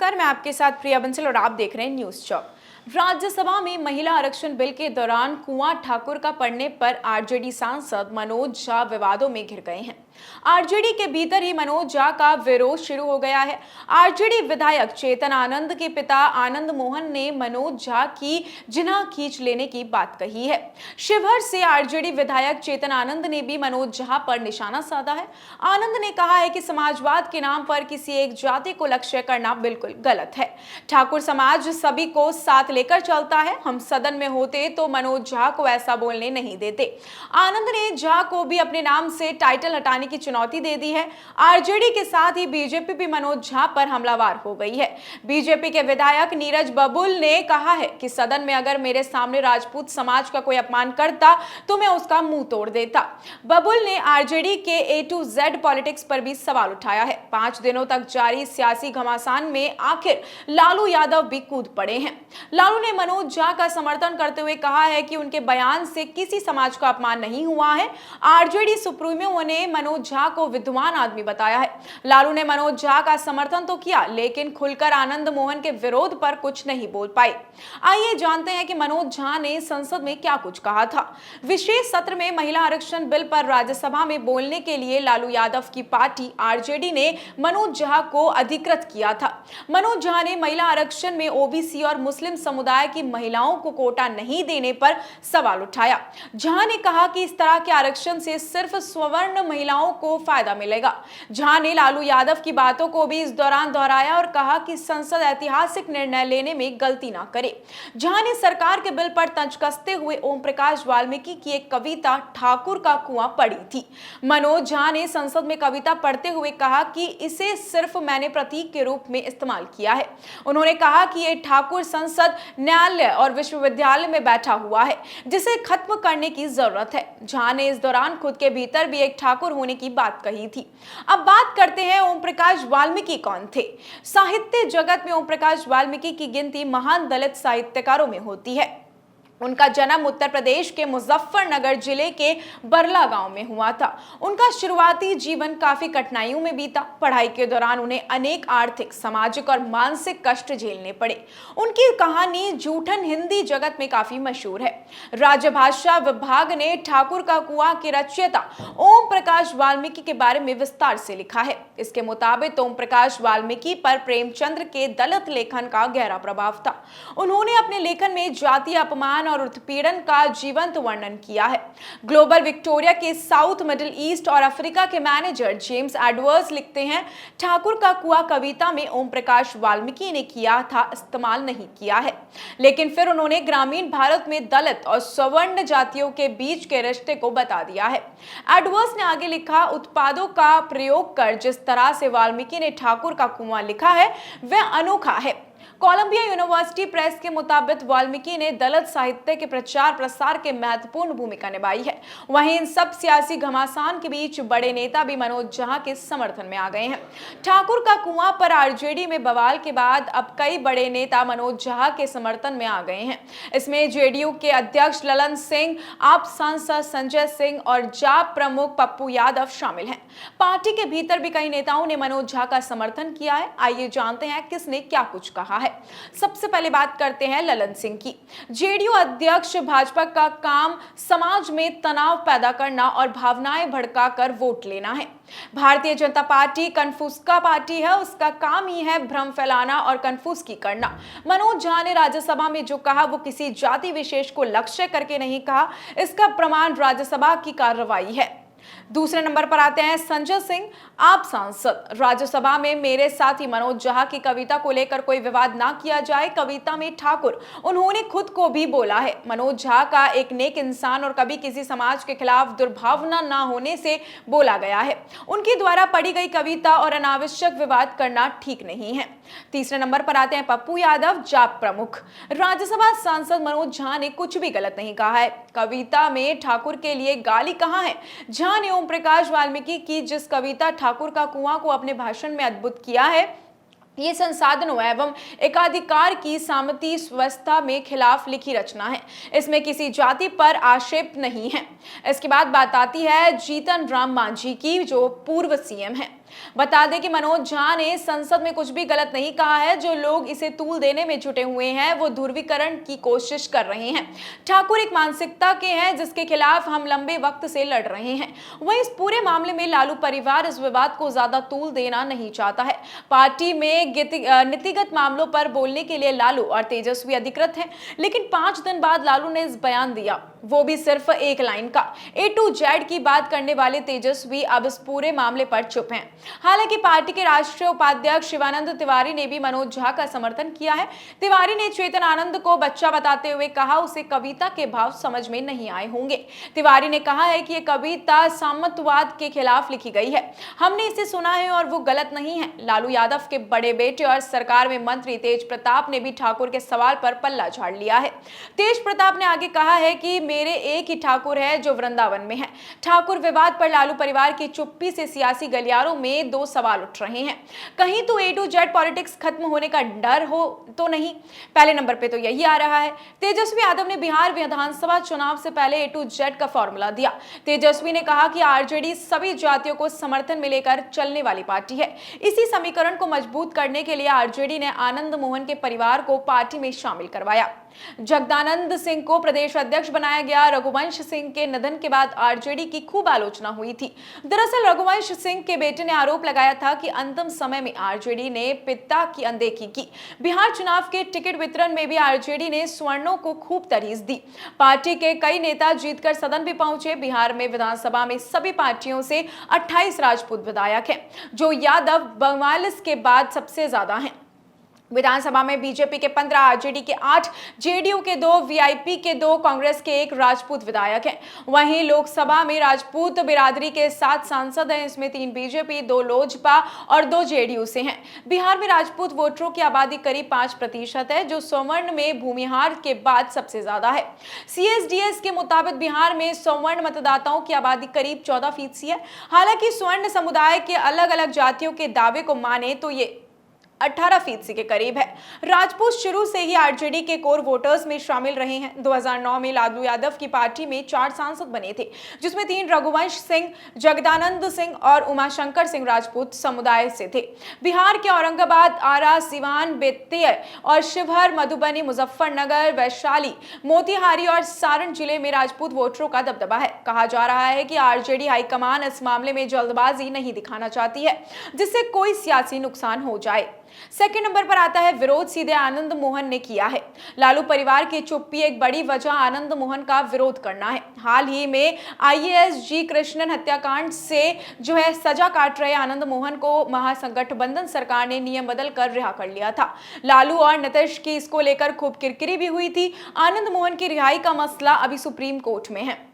नमस्कार, मैं आपके साथ प्रिया बंसल और आप देख रहे हैं न्यूज चौक। राज्यसभा में महिला आरक्षण बिल के दौरान कुंवर ठाकुर का पढ़ने पर आरजेडी सांसद मनोज झा विवादों में घिर गए हैं। आरजेडी के भीतर ही मनोज झा का विरोध शुरू हो गया है। आरजेडी विधायक चेतन आनंद के पिता आनंद मोहन ने मनोज झा की जिन्हा खींच लेने की बात कही है। शिवहर से आरजेडी विधायक चेतन आनंद ने भी मनोज झा पर निशाना साधा है। आनंद ने कहा है कि समाजवाद के नाम पर किसी एक जाति को लक्ष्य करना बिल्कुल गलत है। ठाकुर समाज सभी को साथ लेकर चलता है। हम सदन में होते तो मनोज झा को ऐसा बोलने नहीं देते। आनंद ने झा को भी अपने नाम से टाइटल हटाने की चुनौती दे दी है। आरजेडी के साथ ही बीजेपी भी मनोज झा पर हमलावर हो गई है। बीजेपी के विधायक नीरज बबुल ने कहा है कि सदन में अगर मेरे सामने राजपूत समाज का कोई अपमान करता तो मैं उसका मुंह तोड़ देता। बबुल ने आरजेडी के A to Z पॉलिटिक्स पर भी सवाल उठाया है। 5 दिनों तक जारी सियासी घमासान में आखिर लालू यादव भी कूद पड़े हैं। लालू ने मनोज झा का समर्थन करते हुए कहा है कि उनके बयान से किसी समाज का अपमान नहीं हुआ है। आरजेडी सुप्रीमो ने मनोज झा को विद्वान आदमी बताया है। लालू ने मनोज झा का समर्थन तो किया, लेकिन खुलकर आनंद मोहन के विरोध पर कुछ नहीं बोल पाए। आइए जानते हैं कि मनोज झा ने संसद में क्या कुछ कहा था। विशेष सत्र में महिला आरक्षण बिल पर राज्यसभा में बोलने के लिए लालू यादव की पार्टी आरजेडी ने मनोज झा को अधिकृत किया था। मनोज झा ने महिला आरक्षण में ओबीसी और मुस्लिम समुदाय की महिलाओं को कोटा नहीं देने पर सवाल उठाया। झा ने कहा कि इस तरह के आरक्षण से सिर्फ सवर्ण महिलाओं को फायदा मिलेगा। झा ने लालू यादव की बातों को भी इस दौरान दोहराया और कहा कि संसद ऐतिहासिक निर्णय लेने में गलती ना करे। झा ने सरकार के बिल पर तंज कसते हुए ओम प्रकाश वाल्मीकि की एक कविता ठाकुर का कुआं पढ़ी थी। मनोज झा ने संसद में कविता पढ़ते हुए कहा कि इसे सिर्फ मैंने प्रतीक के रूप में इस्तेमाल किया है। उन्होंने कहा कि ये ठाकुर संसद, न्यायालय और विश्वविद्यालय में बैठा हुआ है, जिसे खत्म करने की जरूरत है। झा ने इस दौरान खुद के भीतर भी एक ठाकुर होने की बात कही थी। अब बात करते हैं ओम प्रकाश वाल्मीकि कौन थे। साहित्य जगत में ओम प्रकाश वाल्मीकि की गिनती महान दलित साहित्यकारों में होती है। उनका जन्म उत्तर प्रदेश के मुजफ्फरनगर जिले के बरला गांव में हुआ था। उनका शुरुआती जीवन काफी कठिनाइयों में बीता। पढ़ाई के दौरान उन्हें अनेक आर्थिक, सामाजिक और मानसिक कष्ट झेलने पड़े। उनकी कहानी जूठन हिंदी जगत में काफी मशहूर है। राजभाषा विभाग ने ठाकुर का कुआं के रचयिता ओम प्रकाश वाल्मीकि के बारे में विस्तार से लिखा है। इसके मुताबिक ओम प्रकाश वाल्मीकि पर प्रेमचंद्र के दलित लेखन का गहरा प्रभाव था। उन्होंने अपने लेखन में जातीय अपमान और उत्पीड़न का जीवंत वर्णन किया है। ग्लोबल विक्टोरिया के साउथ, मिडिल ईस्ट और अफ्रीका के मैनेजर जेम्स एडवर्ड्स लिखते हैं, ठाकुर का कुआं कविता में ओम प्रकाश वाल्मीकि ने किया था, इस्तेमाल नहीं किया है। लेकिन फिर उन्होंने ग्रामीण भारत में दलित और सवर्ण जातियों के बीच के रिश्ते को बता दिया है। एडवर्ड्स ने आगे लिखा, उत्पादों का प्रयोग कर जिस तरह से वाल्मीकि ने ठाकुर का कुआं लिखा है वह अनोखा है। कोलंबिया यूनिवर्सिटी प्रेस के मुताबिक वाल्मीकि ने दलित साहित्य के प्रचार प्रसार के महत्वपूर्ण भूमिका निभाई है। वहीं इन सब सियासी घमासान के बीच बड़े नेता भी मनोज झा के समर्थन में आ गए हैं। ठाकुर का कुआं पर आरजेडी में बवाल के बाद अब कई बड़े नेता मनोज झा के समर्थन में आ गए हैं। इसमें जेडीयू के अध्यक्ष ललन सिंह, आप सांसद संजय सिंह और जाप प्रमुख पप्पू यादव शामिल हैं। पार्टी के भीतर भी कई नेताओं ने मनोज झा का समर्थन किया है। आइए जानते हैं किसने क्या कुछ कहा है। सबसे पहले बात करते हैं ललन सिंह की। जेडीयू अध्यक्ष, भाजपा का काम समाज में तनाव पैदा करना और भावनाएं भड़काकर वोट लेना है। Bharatiya Janata party confuse party है, उसका काम ही है भ्रम फैलाना और कन्फ्यूज की करना। मनोज झा ने राज्यसभा में जो कहा वो किसी जाति विशेष को लक्ष्य करके नहीं कहा। इसका प्रमाण राज्यसभा की कार्रवाई है। दूसरे नंबर पर आते हैं संजय सिंह, आप सांसद। राज्यसभा में मेरे साथी मनोज झा की कविता को लेकर कोई विवाद ना किया जाए। कविता में ठाकुर उन्होंने खुद को भी बोला है। मनोज झा का एक नेक इंसान और कभी किसी समाज के खिलाफ दुर्भावना ना होने से बोला गया है। उनके द्वारा पढ़ी गई कविता और अनावश्यक विवाद करना ठीक नहीं है। तीसरे नंबर पर आते हैं पप्पू यादव, जाप प्रमुख। राज्यसभा सांसद मनोज झा ने कुछ भी गलत नहीं कहा है। कविता में ठाकुर के लिए गाली कहाँ है। झा ने ओम प्रकाश वाल्मीकि की जिस कविता ठाकुर का कुआं को अपने भाषण में अद्भुत किया है, ये संसाधनों एवं एकाधिकार की सामती व्यवस्था में खिलाफ लिखी रचना है। इसमें किसी जाति पर आक्षेप नहीं है। इसके बाद बात आती है जीतन राम मांझी की, जो पूर्व सीएम है। बता दें कि मनोज झा ने संसद में कुछ भी गलत नहीं कहा है। जो लोग इसे तूल देने में जुटे हुए हैं वो ध्रुवीकरण की कोशिश कर रहे हैं। ठाकुर एक मानसिकता के हैं जिसके खिलाफ हम लंबे वक्त से लड़ रहे हैं। वहीं इस पूरे मामले में लालू परिवार इस विवाद को ज्यादा तूल देना नहीं चाहता है। पार्टी में नीतिगत मामलों पर बोलने के लिए लालू और तेजस्वी अधिकृत हैं, लेकिन 5 दिन बाद लालू ने इस बयान दिया, वो भी सिर्फ एक लाइन का। A to Z की बात करने वाले तेजस्वी अब इस पूरे मामले पर चुप हैं। हालांकि पार्टी के राष्ट्रीय उपाध्यक्ष शिवानंद तिवारी ने भी मनोज झा का समर्थन किया है। तिवारी ने चेतन आनंद को बच्चा बताते हुए कहा उसे कविता के भाव समझ में नहीं आए होंगे। तिवारी ने कहा है कि यह कविता सामंतवाद के खिलाफ लिखी गई है, हमने इसे सुना है और वो गलत नहीं है। लालू यादव के बड़े बेटे और सरकार में मंत्री तेज प्रताप ने भी ठाकुर के सवाल पर पल्ला झाड़ लिया है। तेज प्रताप ने आगे कहा है कि मेरे एक ही ठाकुर है जो वृंदावन में है। ठाकुर विवाद पर लालू परिवार की चुप्पी से सियासी गलियारों में 2 सवाल उठ रहे हैं। कहीं तो A to Z पॉलिटिक्स खत्म होने का डर हो तो नहीं, पहले नंबर पे तो यही आ रहा है। तेजस्वी यादव ने बिहार विधानसभा चुनाव से पहले A to Z का फॉर्मूला दिया। तेजस्वी ने कहा कि आरजेडी सभी जातियों को समर्थन में लेकर चलने वाली पार्टी है। इसी समीकरण को मजबूत करने के लिए आरजेडी ने आनंद मोहन के परिवार को पार्टी में शामिल करवाया। जगदानंद सिंह को प्रदेश अध्यक्ष बनाया गया। रघुवंश सिंह के निधन के बाद आरजेडी की खूब आलोचना हुई थी। दरअसल रघुवंश सिंह के बेटे ने आरोप लगाया था कि अंतिम समय में आरजेडी ने पिता की अनदेखी की। बिहार चुनाव के टिकट वितरण में भी आरजेडी ने स्वर्णों को खूब तरजीह दी। पार्टी के कई नेता जीतकर सदन भी पहुंचे। बिहार में विधानसभा में सभी पार्टियों से 28 राजपूत विधायक हैं, जो यादव 42 के बाद सबसे ज्यादा हैं। विधानसभा में बीजेपी के 15, आरजेडी के 8, जेडीयू के 2, वीआईपी के 2, कांग्रेस के 1 राजपूत विधायक हैं। वहीं लोकसभा में राजपूत बिरादरी के 7 सांसद हैं, इसमें 3 बीजेपी, 2 लोजपा और 2 जेडीयू से हैं। बिहार में राजपूत वोटरों की आबादी करीब 5% है, जो सवर्ण में भूमिहार के बाद सबसे ज्यादा है। CSDS के मुताबिक बिहार में सवर्ण मतदाताओं की आबादी करीब 14% है। हालांकि स्वर्ण समुदाय के अलग अलग जातियों के दावे को माने तो ये 18% के करीब है। राजपूत शुरू से ही आरजेडी के कोर वोटर्स में शामिल रहे हैं। 2009 में लालू यादव की पार्टी में 4 सांसद बने थे, जिसमें 3 रघुवंश सिंह, जगदानंद सिंह और उमाशंकर सिंह राजपूत समुदाय से थे। बिहार के औरंगाबाद, आरा, सिवान, बेतिया और शिवहर, मधुबनी, मुजफ्फरनगर, वैशाली, मोतिहारी और सारण जिले में राजपूत वोटरों का दबदबा है। कहा जा रहा है कि आरजेडी हाईकमान इस मामले में जल्दबाजी नहीं दिखाना चाहती है, जिससे कोई सियासी नुकसान हो जाए। सेकंड नंबर पर आता है विरोध सीधे आनंद मोहन ने किया है। लालू परिवार की चुप्पी एक बड़ी वजह आनंद मोहन का विरोध करना है। हाल ही में IAS जी कृष्णन हत्याकांड से सजा काट रहे आनंद मोहन को महागठबंधन सरकार ने नियम बदल कर रिहा कर लिया था। लालू और नीतीश की इसको लेकर खूब किरकिरी भी हुई थी। आनंद मोहन की रिहाई का मसला अभी सुप्रीम कोर्ट में है।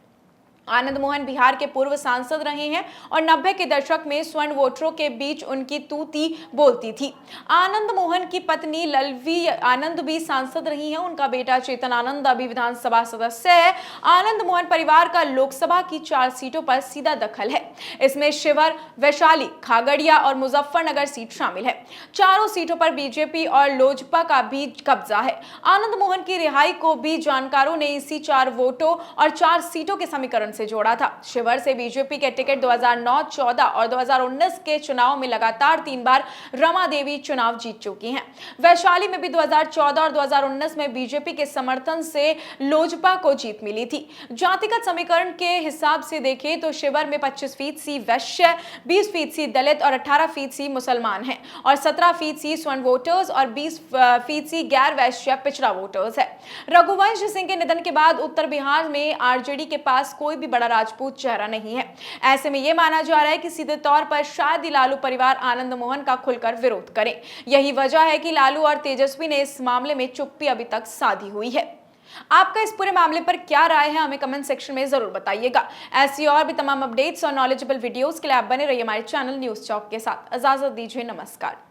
आनंद मोहन बिहार के पूर्व सांसद रहे हैं और 90 के दशक में स्वर्ण वोटरों के बीच उनकी तूती बोलती थी। आनंद मोहन की पत्नी ललवी आनंद भी सांसद रही हैं। उनका बेटा चेतन आनंद अभी विधानसभा सदस्य है। आनंद मोहन परिवार का लोकसभा की 4 सीटों पर सीधा दखल है। इसमें शिवहर, वैशाली, खागड़िया और मुजफ्फरनगर सीट शामिल है। चारों सीटों पर बीजेपी और लोजपा का भी कब्जा है। आनंद मोहन की रिहाई को भी जानकारों ने इसी 4 वोटों और 4 सीटों के समीकरण से जोड़ा था। शिवहर से बीजेपी के टिकट 2009, 14 और 2019 के चुनाव में लगातार 3 बार रमा देवी चुनाव जीत चुकी हैं। वैशाली में भी 2014 और 2019 में बीजेपी के समर्थन से लोजपा को जीत मिली थी। जातिगत समीकरण के हिसाब से देखें तो शिवहर में 25% वैश्य, 20% दलित और 18% मुसलमान हैं और 17% स्वर्ण वोटर्स और 20% गैर वैश्य पिछड़ा वोटर्स है। रघुवंश सिंह के निधन के बाद उत्तर बिहार में आरजेडी के पास कोई भी बड़ा राजपूत चेहरा नहीं है। ऐसे में यह माना जा रहा है कि सीधे तौर पर शायद लालू परिवार आनंद मोहन का खुलकर विरोध करे। यही वजह है कि लालू और तेजस्वी ने इस मामले में चुप्पी अभी तक साधी हुई है। आपका इस पूरे मामले पर क्या राय है, हमें कमेंट सेक्शन में जरूर बताइएगा। ऐसी और भी तमाम अपडेट्स और नॉलेजेबल वीडियोस के लिए आप बने रहिए हमारे चैनल न्यूज़ चौक के साथ। इजाजत दीजिए, नमस्कार।